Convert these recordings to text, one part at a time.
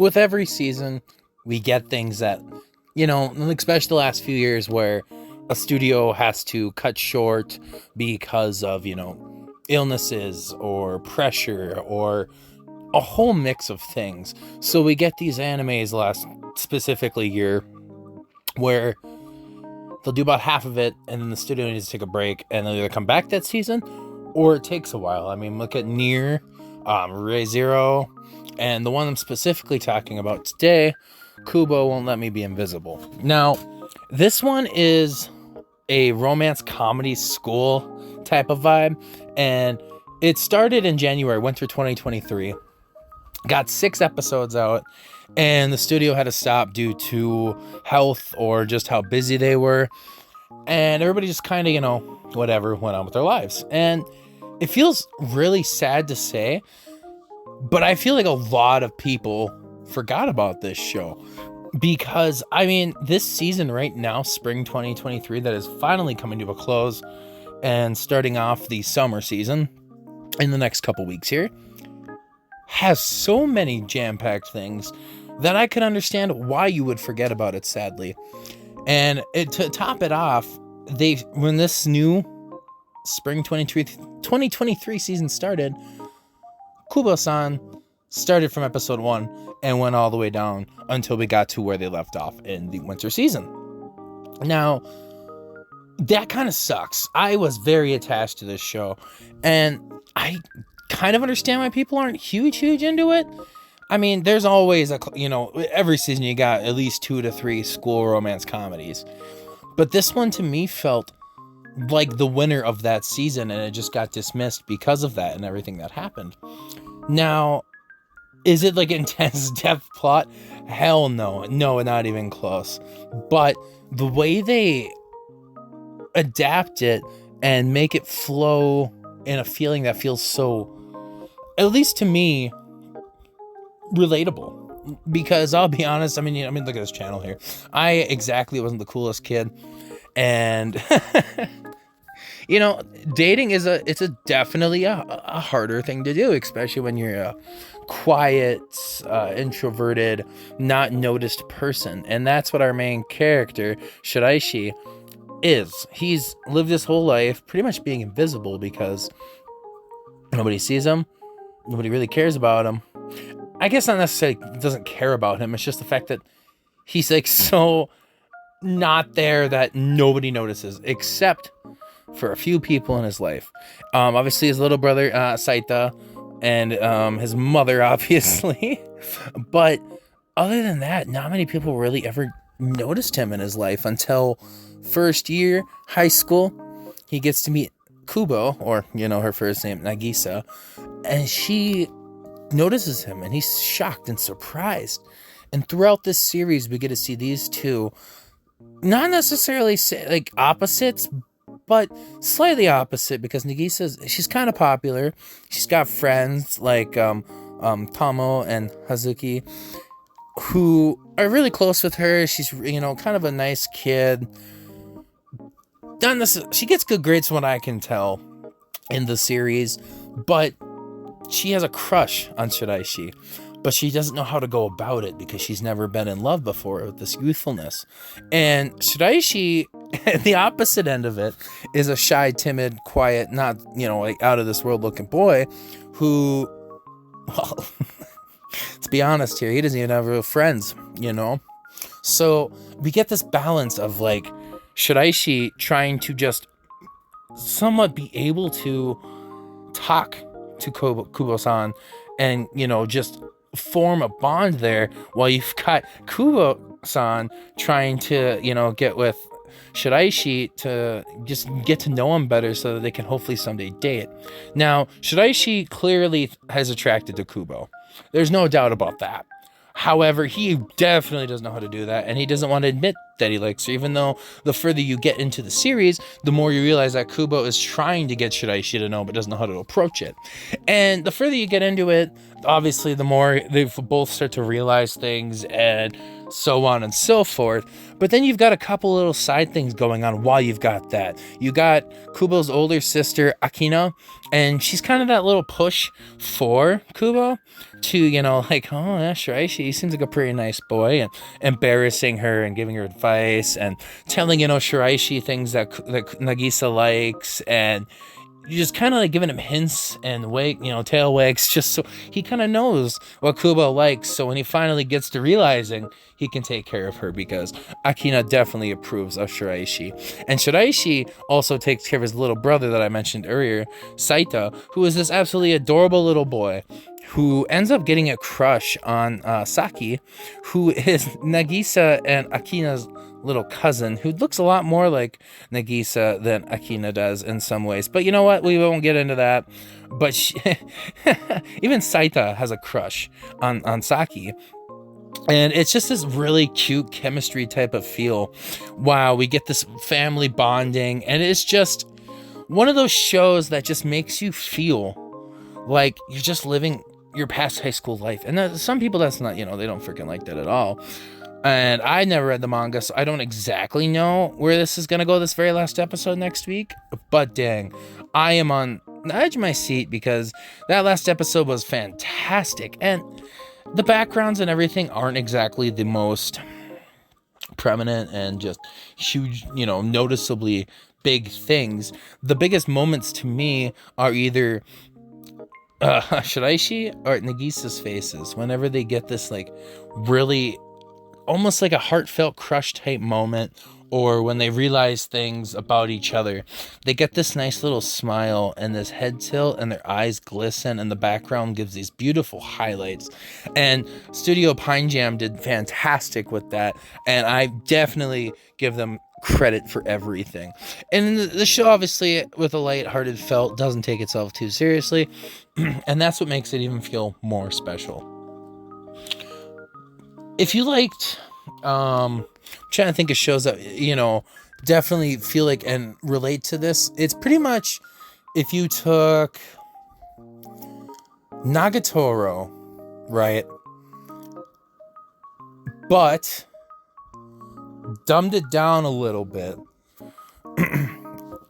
with every season, we get things that, especially the last few years where a studio has to cut short because of, illnesses or pressure or a whole mix of things. So we get these animes last specifically year where they'll do about half of it and then the studio needs to take a break and they'll either come back that season or it takes a while. I mean, look at Nier, Re:Zero, and the one I'm specifically talking about today, Kubo Won't Let Me Be Invisible. Now, this one is a romance comedy school type of vibe, and it started in January, went through 2023, got 6 episodes out, and the studio had to stop due to health or just how busy they were, and everybody just kind of, whatever, went on with their lives. And it feels really sad to say, but I feel like a lot of people forgot about this show because, I mean, this season right now, spring 2023, that is finally coming to a close and starting off the summer season in the next couple weeks here, has so many jam-packed things that I could understand why you would forget about it, sadly. And to top it off, when this new spring 2023 season started, Kubo-san started from episode 1 and went all the way down until we got to where they left off in the winter season. Now, that kind of sucks. I was very attached to this show, and I kind of understand why people aren't huge into it. I mean, there's always every season you got at least 2 to 3 school romance comedies. But this one to me felt like the winner of that season, and it just got dismissed because of that and everything that happened. Now, is it like intense depth plot? Hell no. No, not even close. But the way they adapt it and make it flow in a feeling that feels so, at least to me, relatable. Because I'll be honest, I mean, look at this channel here. I exactly wasn't the coolest kid, and dating is definitely a harder thing to do, especially when you're a quiet, introverted, not noticed person. And that's what our main character, Shiraishi, is. He's lived his whole life pretty much being invisible because nobody sees him, nobody really cares about him. I guess not necessarily doesn't care about him. It's just the fact that he's like so not there that nobody notices except for a few people in his life. Obviously his little brother, Saita, and his mother, obviously. But other than that, not many people really ever noticed him in his life until first year high school. He gets to meet Kubo, or, her first name, Nagisa, and she notices him, and he's shocked and surprised. And throughout this series, we get to see these two, not necessarily like opposites, but slightly opposite, because she's kind of popular. She's got friends like Tomo and Hazuki who are really close with her. She's, kind of a nice kid. She gets good grades from what I can tell in the series, but she has a crush on Shiraishi, but she doesn't know how to go about it because she's never been in love before with this youthfulness. And Shiraishi, at the opposite end of it, is a shy, timid, quiet, not, like out of this world looking boy who, well, let's be honest here, he doesn't even have real friends, So we get this balance of like Shiraishi trying to just somewhat be able to talk to Kubo-san and, just form a bond there, while you've got Kubo-san trying to, get with Shiraishi to just get to know him better so that they can hopefully someday date. Now, Shiraishi clearly has attracted to Kubo. There's no doubt about that. However, he definitely doesn't know how to do that, and he doesn't want to admit that he likes her, even though the further you get into the series, the more you realize that Kubo is trying to get Shiraishi to know, but doesn't know how to approach it. And the further you get into it, obviously, the more they both start to realize things and so on and so forth. But then you've got a couple little side things going on while you've got that. You got Kubo's older sister, Akina, and she's kind of that little push for Kubo to, you know, like, oh, yeah, Shiraishi, he seems like a pretty nice boy, and embarrassing her and giving her advice and telling, you know, Shiraishi things that Nagisa likes, and you just kind of like giving him hints and tail wags, just so he kind of knows what Kubo likes. So when he finally gets to realizing, he can take care of her, because Akina definitely approves of Shiraishi. And Shiraishi also takes care of his little brother that I mentioned earlier, Saita, who is this absolutely adorable little boy who ends up getting a crush on Saki, who is Nagisa and Akina's little cousin, who looks a lot more like Nagisa than Akina does in some ways. But you know what? We won't get into that. But even Saita has a crush on Saki. And it's just this really cute chemistry type of feel. Wow, we get this family bonding. And it's just one of those shows that just makes you feel like you're just living your past high school life. And some people, that's not, they don't freaking like that at all. And I never read the manga, so I don't exactly know where this is going to go this very last episode next week. But dang, I am on the edge of my seat, because that last episode was fantastic. And the backgrounds and everything aren't exactly the most prominent and just huge, noticeably big things. The biggest moments to me are either Shiraishi or Nagisa's faces whenever they get this like really almost like a heartfelt crush type moment, or when they realize things about each other. They get this nice little smile and this head tilt, and their eyes glisten, and the background gives these beautiful highlights. And Studio Pine Jam did fantastic with that, and I definitely give them credit for everything. And the show, obviously, with a light-hearted felt, doesn't take itself too seriously, and that's what makes it even feel more special. If you liked, I'm trying to think of shows that, definitely feel like and relate to this. It's pretty much if you took Nagatoro, right, but dumbed it down a little bit.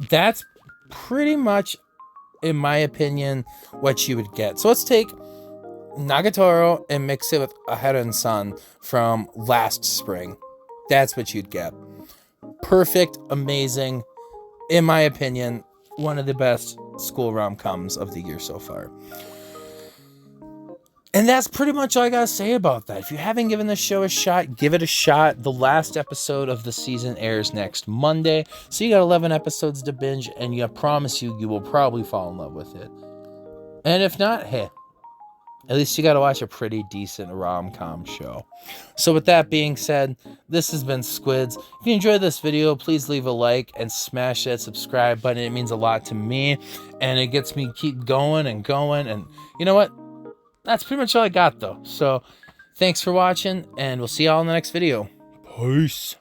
That's pretty much, in my opinion, what you would get. So let's take Nagatoro and mix it with Aheron-san from last spring. That's what you'd get. Perfect, amazing, in my opinion, one of the best school rom-coms of the year so far. And that's pretty much all I gotta say about that. If you haven't given this show a shot, give it a shot. The last episode of the season airs next Monday, so you got 11 episodes to binge, and I promise you will probably fall in love with it. And if not, hey, at least you got to watch a pretty decent rom-com show. So with that being said, this has been Squids. If you enjoyed this video, please leave a like and smash that subscribe button. It means a lot to me, and it gets me keep going and going. And you know what? That's pretty much all I got, though. So thanks for watching, and we'll see y'all in the next video. Peace.